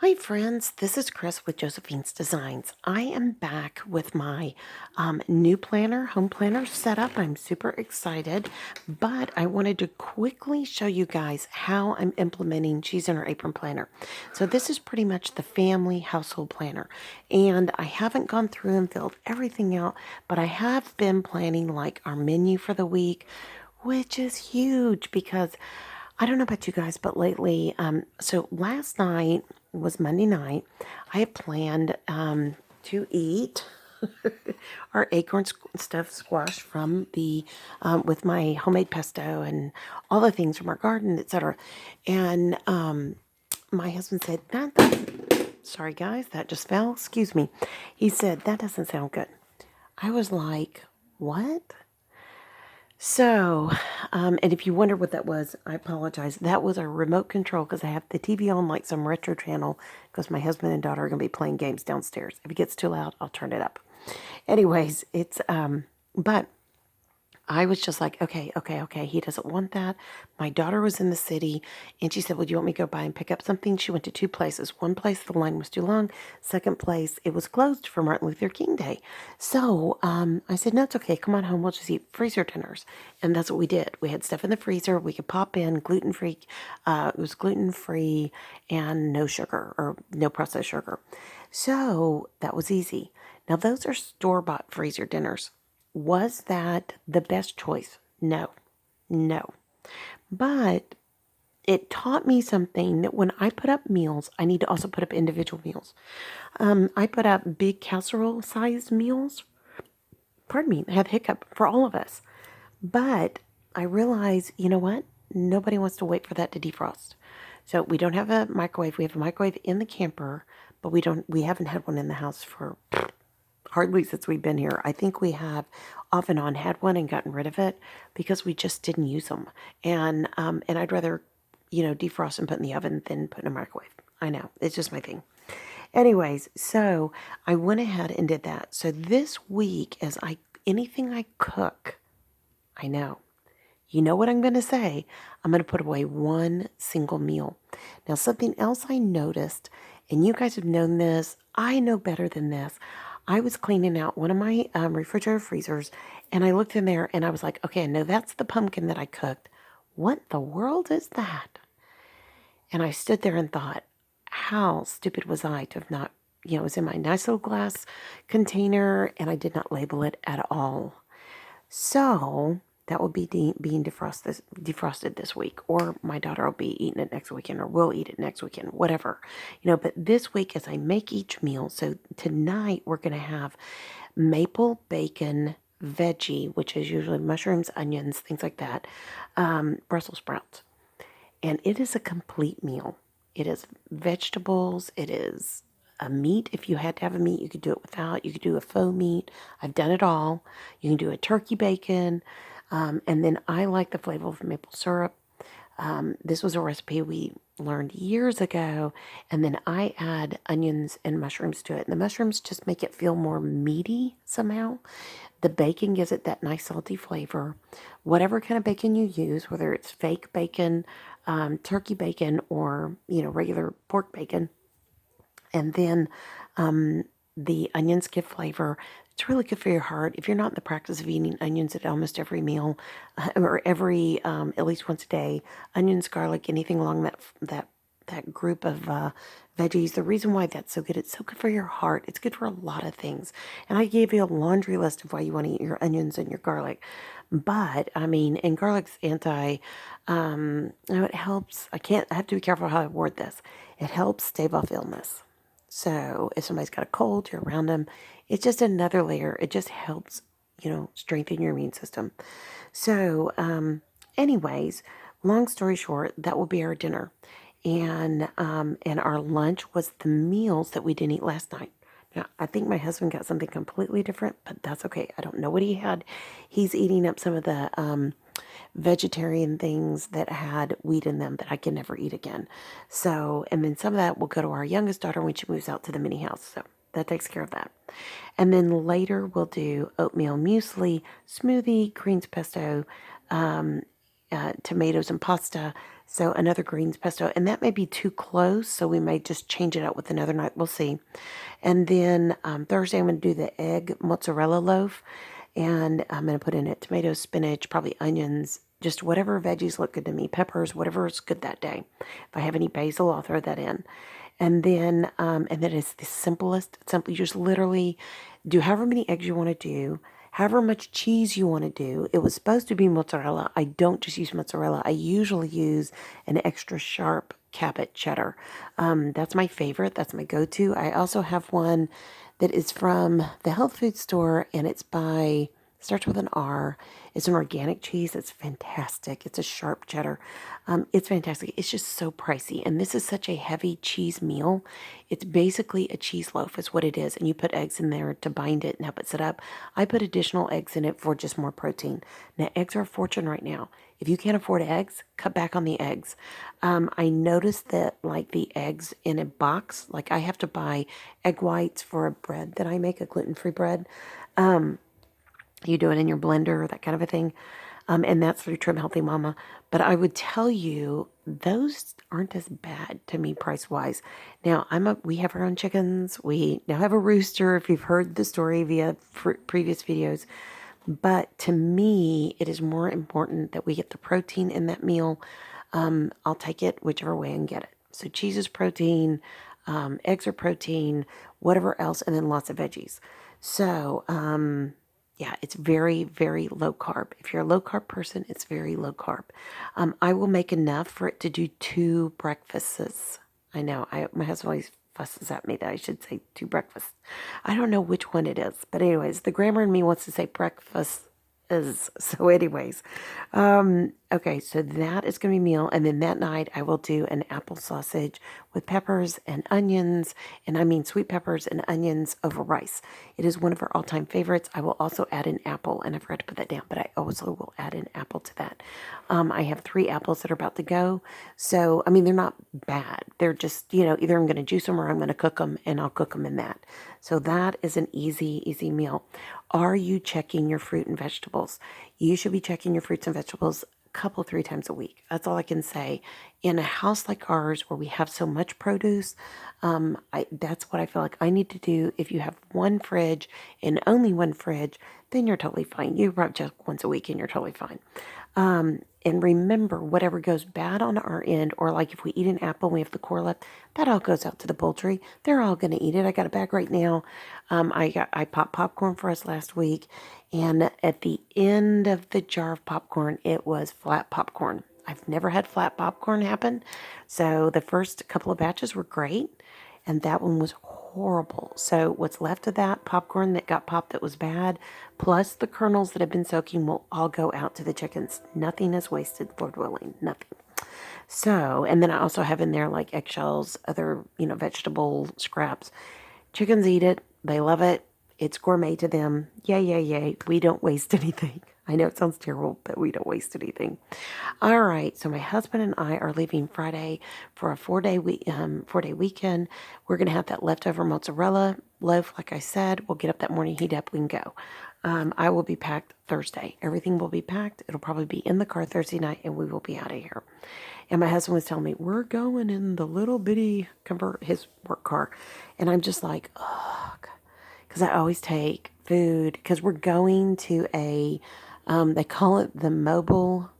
Hi friends, this is Chris with Josephine's Designs. I am back with my new planner, home planner setup. I'm super excited, but I wanted to quickly show you guys how I'm implementing Cheese in Her Apron Planner. So this is pretty much the family household planner, and I haven't gone through and filled everything out, but I have been planning like our menu for the week, which is huge because I don't know about you guys, but lately, so last night was Monday night. I had planned to eat our acorn stuffed squash from the with my homemade pesto and all the things from our garden, etc. And my husband said sorry guys, that just fell. Excuse me. He said that doesn't sound good. I was like, what? So, and if you wonder what that was, I apologize. That was a remote control because I have the TV on like some retro channel because my husband and daughter are going to be playing games downstairs. If it gets too loud, I'll turn it up. Anyways, but I was just like, okay. He doesn't want that. My daughter was in the city and she said, well, do you want me to go by and pick up something? She went to two places. One place, the line was too long. Second place, it was closed for Martin Luther King Day. So I said, no, it's okay. Come on home. We'll just eat freezer dinners. And that's what we did. We had stuff in the freezer. We could pop in gluten-free. It was gluten-free and no sugar or no processed sugar. So that was easy. Now, those are store-bought freezer dinners. Was that the best choice? No, no. But it taught me something that when I put up meals, I need to also put up individual meals. I put up big casserole sized meals. Pardon me, I had a hiccup for all of us. But I realized, you know what? Nobody wants to wait for that to defrost. So we don't have a microwave. We have a microwave in the camper, but we haven't had one in the house for hardly since we've been here. I think we have off and on had one and gotten rid of it because we just didn't use them. And I'd rather, defrost and put in the oven than put in a microwave. I know, it's just my thing. Anyways, so I went ahead and did that. So this week, anything I cook, I know. You know what I'm going to say? I'm going to put away one single meal. Now, something else I noticed, and you guys have known this, I know better than this. I was cleaning out one of my refrigerator freezers, and I looked in there, and I was like, okay, I know that's the pumpkin that I cooked. What the world is that? And I stood there and thought, how stupid was I to have not, it was in my nice little glass container, and I did not label it at all. So that will be being defrosted this week, or my daughter will be eating it next weekend, or we'll eat it next weekend, whatever. But this week as I make each meal, so tonight we're going to have maple bacon veggie, which is usually mushrooms, onions, things like that, Brussels sprouts. And it is a complete meal. It is vegetables, it is a meat. If you had to have a meat, you could do it without. You could do a faux meat. I've done it all. You can do a turkey bacon. And then I like the flavor of maple syrup. This was a recipe we learned years ago. And then I add onions and mushrooms to it. And the mushrooms just make it feel more meaty somehow. The bacon gives it that nice salty flavor. Whatever kind of bacon you use, whether it's fake bacon, turkey bacon, or, regular pork bacon. And then the onions give flavor. It's really good for your heart. If you're not in the practice of eating onions at almost every meal, or every at least once a day, onions, garlic, anything along that group of veggies. The reason why that's so good, it's so good for your heart. It's good for a lot of things. And I gave you a laundry list of why you want to eat your onions and your garlic. But and garlic's it helps. I have to be careful how I word this. It helps stave off illness. So if somebody's got a cold, you're around them, it's just another layer. It just helps, strengthen your immune system. So, anyways, long story short, that will be our dinner. And our lunch was the meals that we didn't eat last night. Now, I think my husband got something completely different, but that's okay. I don't know what he had. He's eating up some of the vegetarian things that had wheat in them that I can never eat again. So, and then some of that will go to our youngest daughter when she moves out to the mini house. So that takes care of that. And then later we'll do oatmeal muesli, smoothie, greens pesto, tomatoes and pasta, So another greens pesto, and that may be too close, so we may just change it out with another night. We'll see. And then Thursday, I'm going to do the egg mozzarella loaf, and I'm going to put in it tomatoes, spinach, probably onions, just whatever veggies look good to me, peppers, whatever is good that day. If I have any basil, I'll throw that in. And then it's the simplest. Simple. You just literally do however many eggs you want to do, however much cheese you want to do. It was supposed to be mozzarella. I don't just use mozzarella. I usually use an extra sharp Cabot cheddar. That's my favorite. That's my go-to. I also have one that is from the health food store, and starts with an R. It's an organic cheese. It's fantastic. It's a sharp cheddar. It's fantastic. It's just so pricey. And this is such a heavy cheese meal. It's basically a cheese loaf is what it is. And you put eggs in there to bind it and help it sit up. I put additional eggs in it for just more protein. Now, eggs are a fortune right now. If you can't afford eggs, cut back on the eggs. I noticed that like the eggs in a box, like I have to buy egg whites for a bread that I make, a gluten-free bread. You do it in your blender, that kind of a thing. And that's through Trim Healthy Mama. But I would tell you, those aren't as bad to me price-wise. Now, we have our own chickens. We now have a rooster, if you've heard the story via previous videos. But to me, it is more important that we get the protein in that meal. I'll take it whichever way I can get it. So cheese is protein, eggs are protein, whatever else, and then lots of veggies. So, yeah, it's very, very low carb. If you're a low carb person, it's very low carb. I will make enough for it to do 2 breakfasts. I know, my husband always fusses at me that I should say 2 breakfasts. I don't know which one it is. But anyways, the grammar in me wants to say breakfast is. So anyways, okay, so that is going to be meal. And then that night I will do an apple sausage with peppers and onions. And I mean sweet peppers and onions over rice. It is one of our all-time favorites. I will also add an apple, and I forgot to put that down, but I also will add an apple to that. I have 3 apples that are about to go. So, I mean, they're not bad. They're just, either I'm going to juice them or I'm going to cook them, and I'll cook them in that. So that is an easy, easy meal. Are you checking your fruit and vegetables? You should be checking your fruits and vegetables a couple, 3 times a week. That's all I can say. In a house like ours where we have so much produce, that's what I feel like I need to do. If you have one fridge and only one fridge, then you're totally fine. You probably check once a week and you're totally fine. And remember, whatever goes bad on our end, or like if we eat an apple and we have the core left, that all goes out to the poultry. They're all going to eat it. I got a bag right now. I popped popcorn for us last week, and at the end of the jar of popcorn, it was flat popcorn. I've never had flat popcorn happen. So the first couple of batches were great, and that one was horrible. So what's left of that popcorn that got popped that was bad, plus the kernels that have been soaking, will all go out to the chickens. Nothing is wasted, Lord willing, nothing. So, and then I also have in there like eggshells, other, vegetable scraps. Chickens eat it. They love it. It's gourmet to them. Yay, yay, yay. We don't waste anything. I know it sounds terrible, but we don't waste anything. All right, so my husband and I are leaving Friday for a 4-day weekend. We're going to have that leftover mozzarella loaf, like I said. We'll get up that morning, heat up, we can go. I will be packed Thursday. Everything will be packed. It'll probably be in the car Thursday night, and we will be out of here. And my husband was telling me, we're going in the little bitty his work car. And I'm just like, ugh. Because I always take food, because we're going to they call it the mobile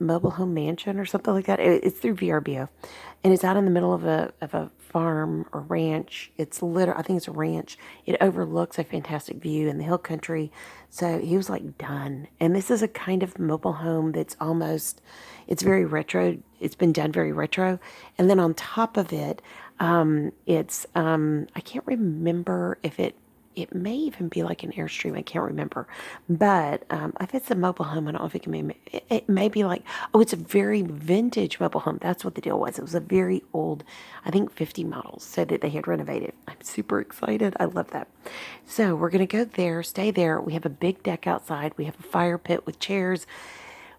home mansion or something like that. It's through VRBO, and it's out in the middle of a farm or ranch. I think it's a ranch. It overlooks a fantastic view in the hill country. So he was like, done. And this is a kind of mobile home that's it's very retro. It's been done very retro. And then on top of it, I can't remember if it may even be like an Airstream. I can't remember. But if it's a mobile home, I don't know if it may be like, it's a very vintage mobile home. That's what the deal was. It was a very old, I think 50 models, so that they had renovated. I'm super excited. I love that. So we're going to go there, stay there. We have a big deck outside. We have a fire pit with chairs.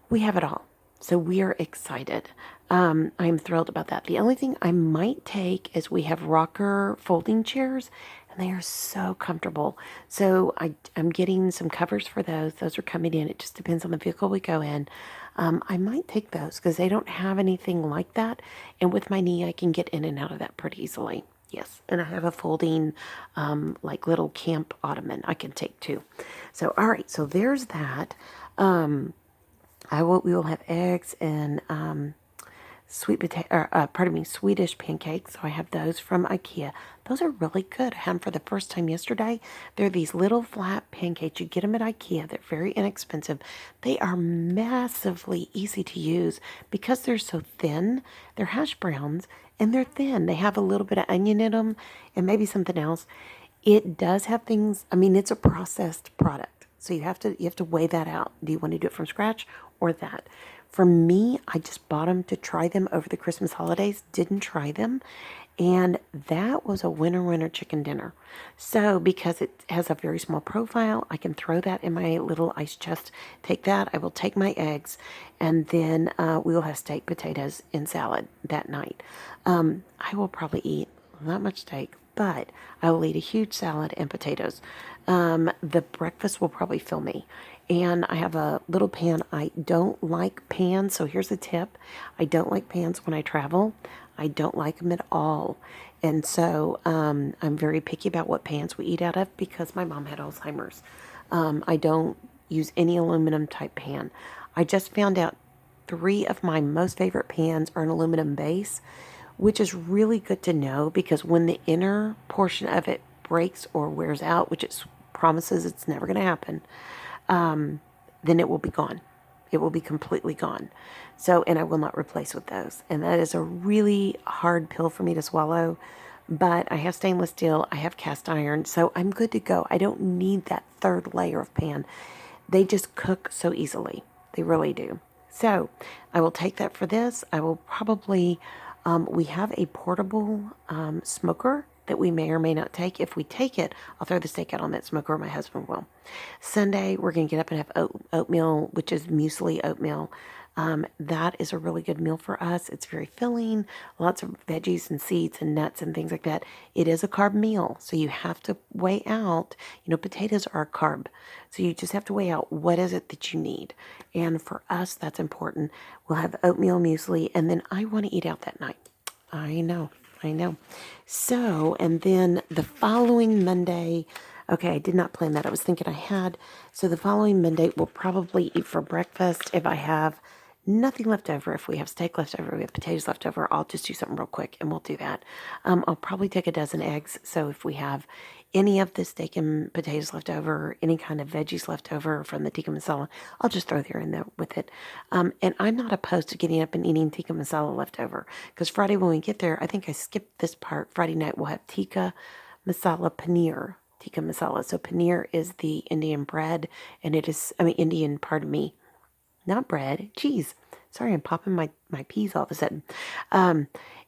We have it all. So we are excited. I'm thrilled about that. The only thing I might take is we have rocker folding chairs, and they are so comfortable. So I'm getting some covers for those. Those are coming in. It just depends on the vehicle we go in. I might take those because they don't have anything like that. And with my knee, I can get in and out of that pretty easily. Yes, and I have a folding, like little camp ottoman I can take too. So, all right, so there's that. We will have eggs and Swedish pancakes. So I have those from IKEA. Those are really good. I had them for the first time yesterday. They're these little flat pancakes. You get them at IKEA. They're very inexpensive. They are massively easy to use because they're so thin. They're hash browns and they're thin. They have a little bit of onion in them and maybe something else. It does have things. I mean, it's a processed product. So you have to weigh that out. Do you want to do it from scratch or that? For me, I just bought them to try them over the Christmas holidays. Didn't try them. And that was a winner chicken dinner. So because it has a very small profile, I can throw that in my little ice chest. Take that. I will take my eggs. And then we will have steak, potatoes, and salad that night. I will probably eat not much steak, but I will eat a huge salad and potatoes. The breakfast will probably fill me. And I have a little pan. I don't like pans, so here's a tip. I don't like pans when I travel. I don't like them at all. And so I'm very picky about what pans we eat out of because my mom had Alzheimer's. I don't use any aluminum type pan. I just found out 3 of my most favorite pans are an aluminum base, which is really good to know because when the inner portion of it breaks or wears out, which it promises it's never going to happen, then it will be gone. It will be completely gone. So, and I will not replace with those. And that is a really hard pill for me to swallow. But I have stainless steel. I have cast iron. So I'm good to go. I don't need that 3rd layer of pan. They just cook so easily. They really do. So I will take that for this. I will probably, we have a portable smoker that we may or may not take. If we take it, I'll throw the steak out on that smoker, or my husband will. Sunday, we're going to get up and have oatmeal, which is muesli oatmeal. That is a really good meal for us. It's very filling, lots of veggies and seeds and nuts and things like that. It is a carb meal, so you have to weigh out, potatoes are a carb. So you just have to weigh out what is it that you need. And for us, that's important. We'll have oatmeal, muesli, and then I want to eat out that night. I know. So, and then the following Monday, okay, I did not plan that. I was thinking I had. So the following Monday, we'll probably eat for breakfast. If I have nothing left over, if we have steak left over, we have potatoes left over, I'll just do something real quick and we'll do that. I'll probably take a dozen eggs. So if we have any of the steak and potatoes left over, any kind of veggies left over from the tikka masala, I'll just throw there in there with it. And I'm not opposed to getting up and eating tikka masala left over because Friday when we get there, I think I skipped this part. Friday night we'll have tikka masala paneer. Tikka masala. So paneer is the Indian bread, and Indian, pardon me, not bread, cheese. Sorry, I'm popping my peas all of a sudden.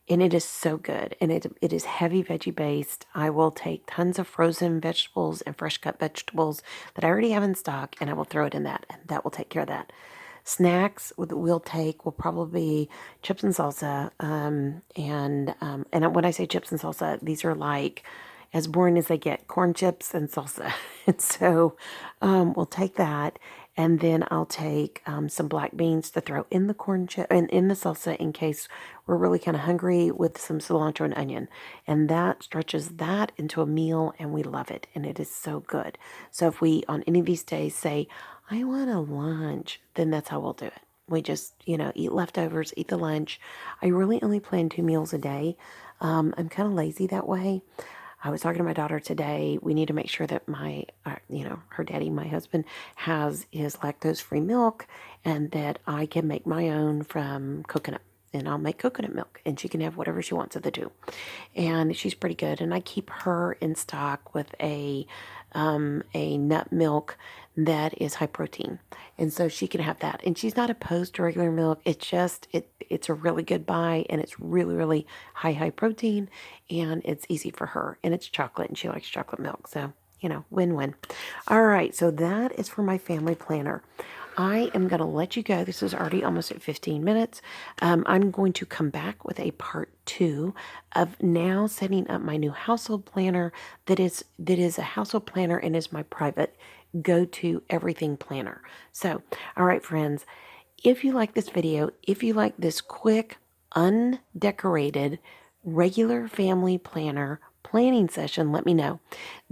And it is so good. And it is heavy veggie based. I will take tons of frozen vegetables and fresh cut vegetables that I already have in stock, and I will throw it in that, and that will take care of that. Snacks will probably be chips and salsa. And when I say chips and salsa, these are like as boring as they get, corn chips and salsa. And so we'll take that. And then I'll take some black beans to throw in the corn chip and in the salsa in case we're really kind of hungry, with some cilantro and onion. And that stretches that into a meal, and we love it. And it is so good. So if we, on any of these days, say, I want a lunch, then that's how we'll do it. We just, eat leftovers, eat the lunch. I really only plan 2 meals a day. I'm kind of lazy that way. I was talking to my daughter today. We need to make sure that her daddy, my husband, has his lactose-free milk, and that I can make my own from coconut. And I'll make coconut milk, and she can have whatever she wants of the two. And she's pretty good. And I keep her in stock with a nut milk that is high protein, and so she can have that. And she's not opposed to regular milk. It's just it's a really good buy, and it's really, really high protein, and it's easy for her, and it's chocolate, and she likes chocolate milk. So win-win. All right, so that is for my family planner. I am going to let you go. This is already almost at 15 minutes. I'm going to come back with a part 2 of now setting up my new household planner that is a household planner and is my private go-to everything planner. So, all right, friends, if you like this video, if you like this quick, undecorated, regular family planner planning session, let me know.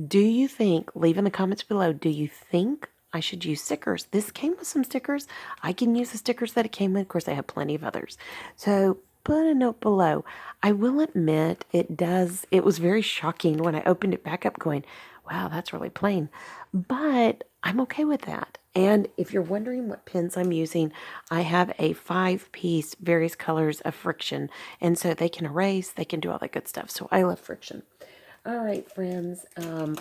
Do you think, leave in the comments below, do you think I should use stickers? This came with some stickers. I can use the stickers that it came with. Of course, I have plenty of others. So put a note below. I will admit it was very shocking when I opened it back up going, wow, that's really plain. But I'm okay with that. And if you're wondering what pens I'm using, I have a 5-piece various colors of friction. And so they can erase, they can do all that good stuff. So I love friction. All right, friends,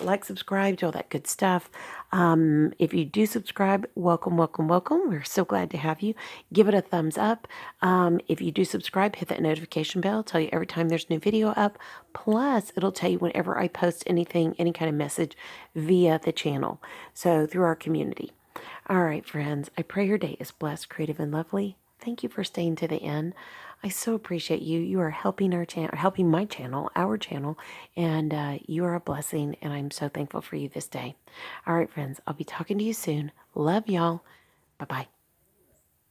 like, subscribe, do all that good stuff. If you do subscribe, welcome, welcome, welcome. We're so glad to have you. Give it a thumbs up. If you do subscribe, hit that notification bell. Tell you every time there's a new video up. Plus, it'll tell you whenever I post anything, any kind of message via the channel. So through our community. All right, friends, I pray your day is blessed, creative, and lovely. Thank you for staying to the end. I so appreciate you. You are helping our channel, helping my channel, our channel, and you are a blessing, and I'm so thankful for you this day. All right, friends, I'll be talking to you soon. Love y'all. Bye-bye.